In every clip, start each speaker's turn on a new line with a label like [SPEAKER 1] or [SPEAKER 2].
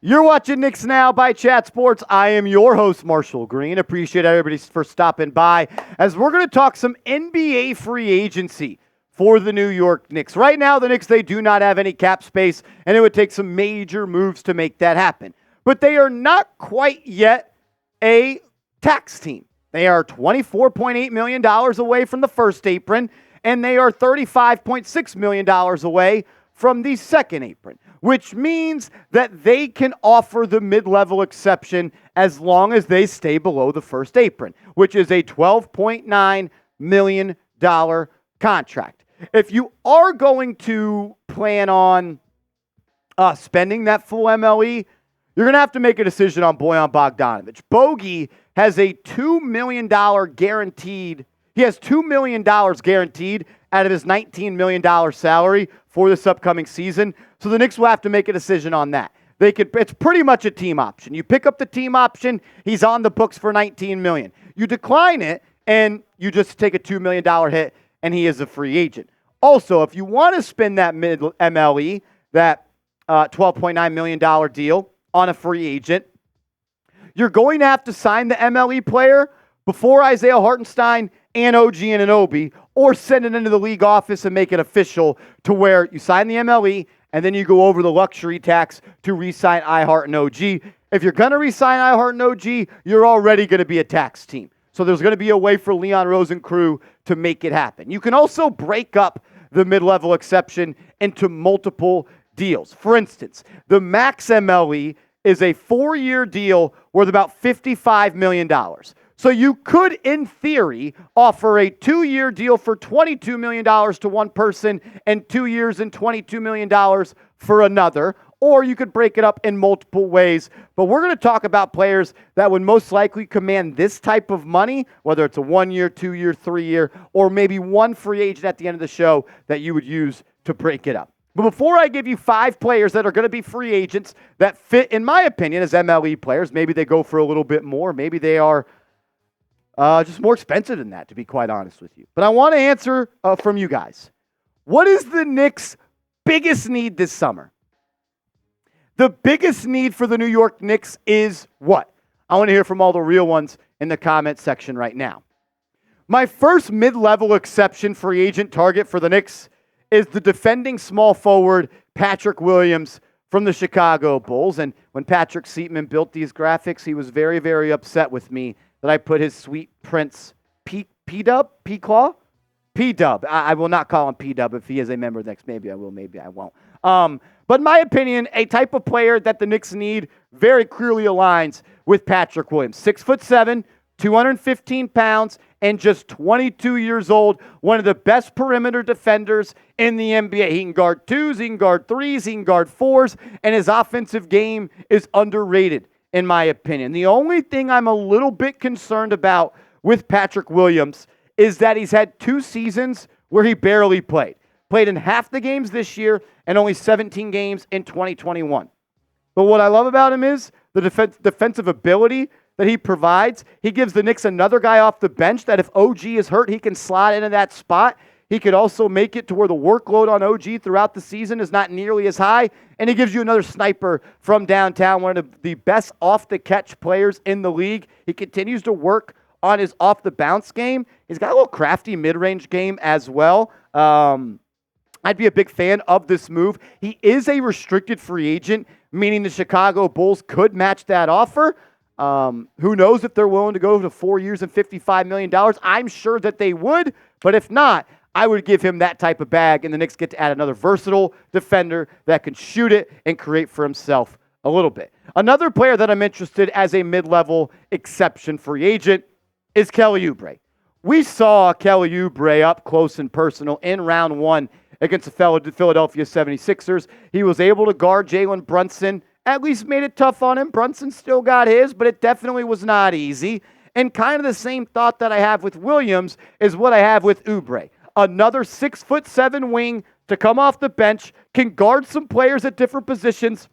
[SPEAKER 1] You're watching Knicks Now by Chat Sports. I am your host, Marshall Green. Appreciate everybody for stopping by as we're going to talk some NBA free agency for the New York Knicks. Right now, the Knicks, they do not have any cap space, and it would take some major moves to make that happen. But they are not quite yet a tax team. They are $24.8 million away from the first apron, and they are $35.6 million away from the second apron, which means that they can offer the mid-level exception as long as they stay below the first apron, which is a $12.9 million contract. If you are going to plan on spending that full MLE, you're going to have to make a decision on Bojan Bogdanovic. Bogey has a $2 million guaranteed. He has $2 million guaranteed out of his $19 million salary for this upcoming season. So the Knicks will have to make a decision on that. It's pretty much a team option. You pick up the team option, he's on the books for $19 million. You decline it, and you just take a $2 million hit, and he is a free agent. Also, if you want to spend that mid-MLE, that $12.9 million deal on a free agent, you're going to have to sign the MLE player before Isaiah Hartenstein and OG Anunoby, or send it into the league office and make it official to where you sign the MLE and then you go over the luxury tax to re-sign iHeart and OG. If you're going to re-sign iHeart and OG, you're already going to be a tax team. So there's going to be a way for Leon Rose and crew to make it happen. You can also break up the mid-level exception into multiple deals. For instance, the max MLE is a 4-year deal worth about $55 million. So you could, in theory, offer a 2-year deal for $22 million to one person and 2 years and $22 million for another, or you could break it up in multiple ways. But we're going to talk about players that would most likely command this type of money, whether it's a 1-year, 2-year, 3-year, or maybe one free agent at the end of the show that you would use to break it up. But before I give you 5 players that are going to be free agents that fit, in my opinion, as MLE players, maybe they go for a little bit more, maybe they are just more expensive than that, to be quite honest with you. But I want to answer from you guys. What is the Knicks' biggest need this summer? The biggest need for the New York Knicks is what? I want to hear from all the real ones in the comment section right now. My first mid-level exception free agent target for the Knicks is the defending small forward Patrick Williams from the Chicago Bulls. And when Patrick Seatman built these graphics, he was very, very upset with me that I put his sweet prince P-Dub? P-Claw? P-Dub. I will not call him P-Dub if he is a member of the Knicks. Maybe I will, maybe I won't. But in my opinion, a type of player that the Knicks need very clearly aligns with Patrick Williams. 6'7", 215 pounds, and just 22 years old. One of the best perimeter defenders in the NBA. He can guard 2s, he can guard 3s, he can guard 4s, and his offensive game is underrated, in my opinion. The only thing I'm a little bit concerned about with Patrick Williams is that he's had 2 seasons where he barely played. Played in half the games this year and only 17 games in 2021. But what I love about him is the defensive ability that he provides. He gives the Knicks another guy off the bench that if OG is hurt, he can slide into that spot. He could also make it to where the workload on OG throughout the season is not nearly as high. And he gives you another sniper from downtown, one of the best off-the-catch players in the league. He continues to work on his off-the-bounce game. He's got a little crafty mid-range game as well. I'd be a big fan of this move. He is a restricted free agent, meaning the Chicago Bulls could match that offer. Who knows if they're willing to go to 4 years and $55 million. I'm sure that they would, but if not, I would give him that type of bag, and the Knicks get to add another versatile defender that can shoot it and create for himself a little bit. Another player that I'm interested as a mid-level exception free agent is Kelly Oubre. We saw Kelly Oubre up close and personal in round 1 against the Philadelphia 76ers. He was able to guard Jalen Brunson, at least made it tough on him. Brunson still got his, but it definitely was not easy. And kind of the same thought that I have with Williams is what I have with Oubre. Another 6'7" wing to come off the bench, can guard some players at different positions.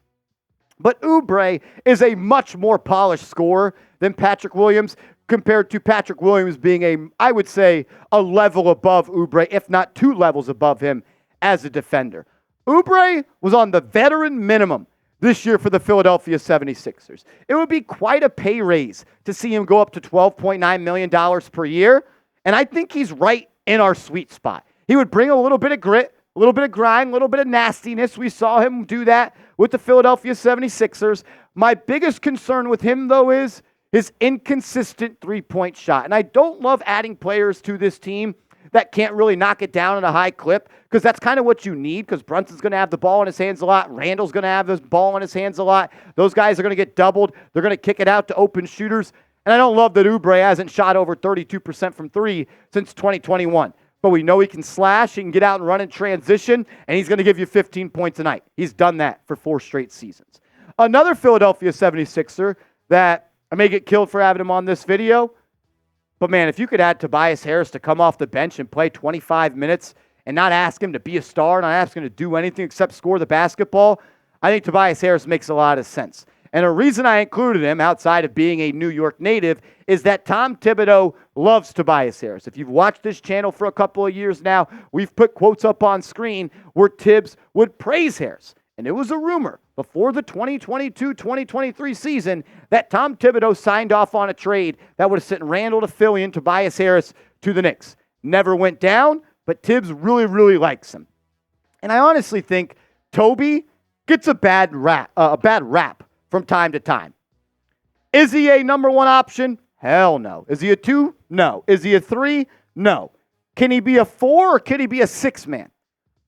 [SPEAKER 1] But Oubre is a much more polished scorer than Patrick Williams, compared to Patrick Williams being I would say, a level above Oubre, if not 2 levels above him as a defender. Oubre was on the veteran minimum this year for the Philadelphia 76ers. It would be quite a pay raise to see him go up to $12.9 million per year, and I think he's right in our sweet spot. He would bring a little bit of grit, a little bit of grind, a little bit of nastiness. We saw him do that with the Philadelphia 76ers. My biggest concern with him, though, is his inconsistent three-point shot. And I don't love adding players to this team that can't really knock it down at a high clip, because that's kind of what you need, because Brunson's going to have the ball in his hands a lot. Randall's going to have the ball in his hands a lot. Those guys are going to get doubled. They're going to kick it out to open shooters. And I don't love that Oubre hasn't shot over 32% from three since 2021. But we know he can slash, he can get out and run in transition, and he's going to give you 15 points a night. He's done that for 4 straight seasons. Another Philadelphia 76er that I may get killed for having him on this video, but man, if you could add Tobias Harris to come off the bench and play 25 minutes and not ask him to be a star, not ask him to do anything except score the basketball, I think Tobias Harris makes a lot of sense. And a reason I included him, outside of being a New York native, is that Tom Thibodeau loves Tobias Harris. If you've watched this channel for a couple of years now, we've put quotes up on screen where Tibbs would praise Harris. And it was a rumor before the 2022-2023 season that Tom Thibodeau signed off on a trade that would have sent Randall to Philly and Tobias Harris to the Knicks. Never went down, but Tibbs really, really likes him. And I honestly think Toby gets a bad rap from time to time. Is he a number one option? Hell no. Is he a 2? No. Is he a 3? No. Can he be a 4 or can he be a 6 man?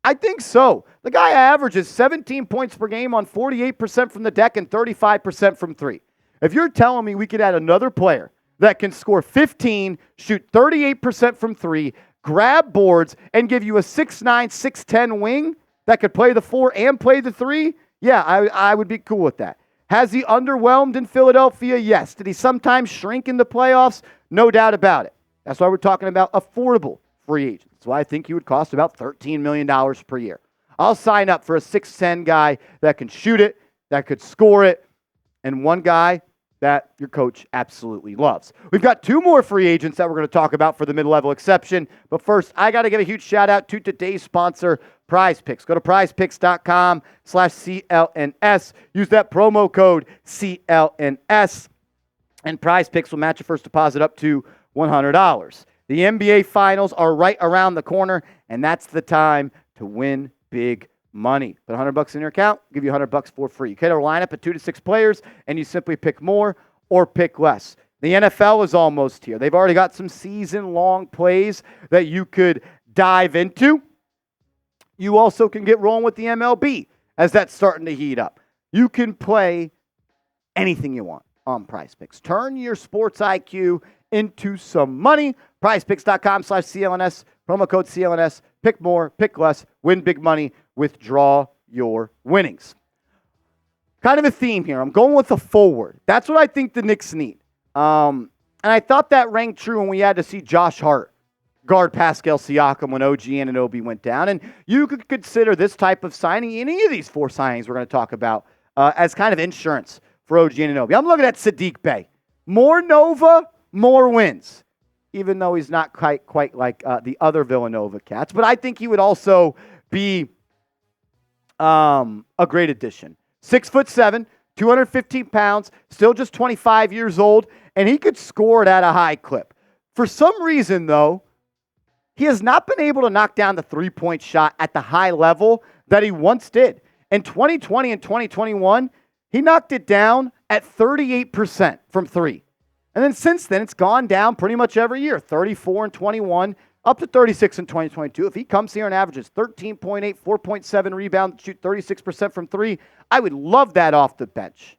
[SPEAKER 1] I think so. The guy averages 17 points per game on 48% from the deck and 35% from 3. If you're telling me we could add another player that can score 15, shoot 38% from 3, grab boards, and give you a 6'9", 6'10 wing that could play the 4 and play the 3, yeah, I would be cool with that. Has he underwhelmed in Philadelphia? Yes. Did he sometimes shrink in the playoffs? No doubt about it. That's why we're talking about affordable free agents. That's why I think he would cost about $13 million per year. I'll sign up for a 6'10 guy that can shoot it, that could score it, and one guy that your coach absolutely loves. We've got 2 more free agents that we're going to talk about for the mid-level exception. But first, I got to give a huge shout out to today's sponsor, Prize Picks. Go to prizepicks.com/CLNS. Use that promo code CLNS, and Prize Picks will match your first deposit up to $100. The NBA Finals are right around the corner, and that's the time to win big money. Put $100 in your account, give you $100 for free. You get a lineup of 2 to 6 players, and you simply pick more or pick less. The NFL is almost here. They've already got some season-long plays that you could dive into. You also can get rolling with the MLB as that's starting to heat up. You can play anything you want on Prize Picks. Turn your sports IQ into some money. PrizePicks.com/CLNS. Promo code CLNS. Pick more, pick less, win big money, withdraw your winnings. Kind of a theme here. I'm going with a forward. That's what I think the Knicks need. And I thought that rang true when we had to see Josh Hart guard Pascal Siakam when OG Anunoby went down. And you could consider this type of signing, any of these 4 signings we're going to talk about, as kind of insurance for OG Anunoby. I'm looking at Saddiq Bey. More Nova, more wins. Even though he's not quite like the other Villanova cats. But I think he would also be a great addition. 6'7", 215 pounds, still just 25 years old, and he could score it at a high clip. For some reason, though, he has not been able to knock down the three-point shot at the high level that he once did. In 2020 and 2021, he knocked it down at 38% from 3. And then since then, it's gone down pretty much every year, 34 and 21, up to 36 in 2022. If he comes here and averages 13.8, 4.7 rebounds, shoot 36% from 3, I would love that off the bench.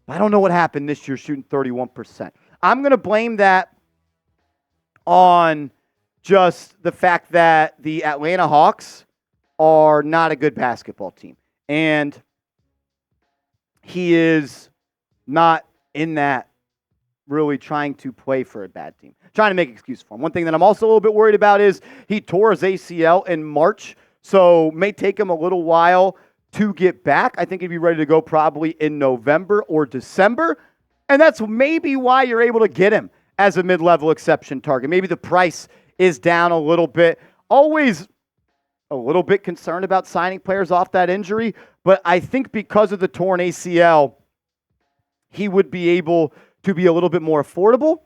[SPEAKER 1] I don't know what happened this year shooting 31%. I'm going to blame that on just the fact that the Atlanta Hawks are not a good basketball team. And he is not in that really trying to play for a bad team. Trying to make an excuse for him. One thing that I'm also a little bit worried about is he tore his ACL in March, so may take him a little while to get back. I think he'd be ready to go probably in November or December, and that's maybe why you're able to get him as a mid-level exception target. Maybe the price is down a little bit. Always a little bit concerned about signing players off that injury, But I think because of the torn ACL, he would be able to be a little bit more affordable,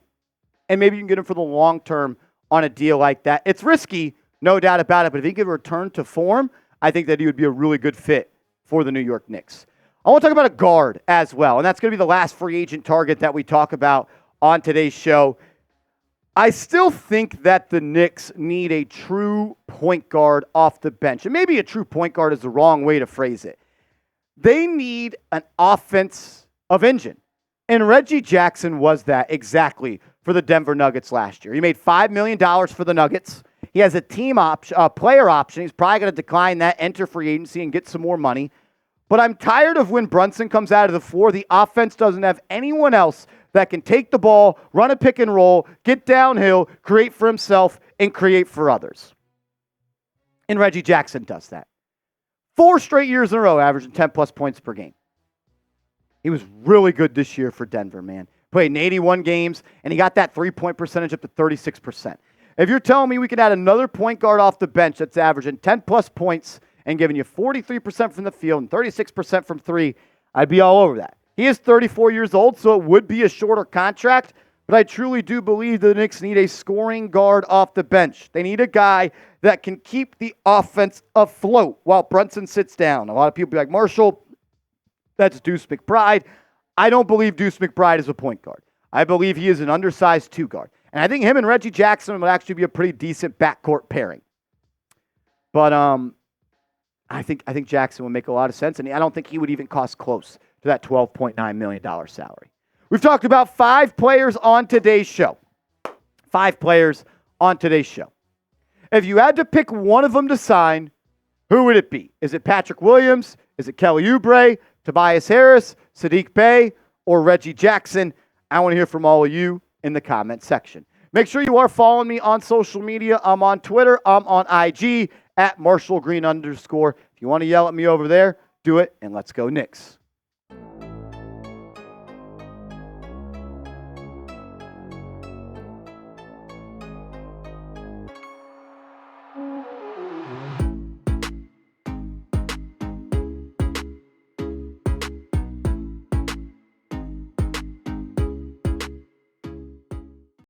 [SPEAKER 1] and maybe you can get him for the long term on a deal like that. It's risky, no doubt about it, but if he could return to form, I think that he would be a really good fit for the New York Knicks. I want to talk about a guard as well, and that's going to be the last free agent target that we talk about on today's show. I still think that the Knicks need a true point guard off the bench, and maybe a true point guard is the wrong way to phrase it. They need an offense of engine, and Reggie Jackson was that exactly for the Denver Nuggets last year. He made $5 million for the Nuggets. He has a team option, player option. He's probably going to decline that, enter free agency, and get some more money. But I'm tired of when Brunson comes out of the floor, the offense doesn't have anyone else that can take the ball, run a pick and roll, get downhill, create for himself, and create for others. And Reggie Jackson does that. 4 straight years in a row, averaging 10-plus points per game. He was really good this year for Denver, man. Played in 81 games, and he got that three-point percentage up to 36%. If you're telling me we could add another point guard off the bench that's averaging 10-plus points and giving you 43% from the field and 36% from three, I'd be all over that. He is 34 years old, so it would be a shorter contract, but I truly do believe the Knicks need a scoring guard off the bench. They need a guy that can keep the offense afloat while Brunson sits down. A lot of people be like, Marshall, that's Deuce McBride. I don't believe Deuce McBride is a point guard. I believe he is an undersized 2 guard. And I think him and Reggie Jackson would actually be a pretty decent backcourt pairing. But I think Jackson would make a lot of sense, and I don't think he would even cost close to that $12.9 million salary. We've talked about 5 players on today's show. 5 players on today's show. If you had to pick one of them to sign, who would it be? Is it Patrick Williams? Is it Kelly Oubre? Tobias Harris? Saddiq Bey? Or Reggie Jackson? I want to hear from all of you in the comment section. Make sure you are following me on social media. I'm on Twitter. I'm on IG at @MarshallGreen_. If you want to yell at me over there, do it, and let's go Knicks.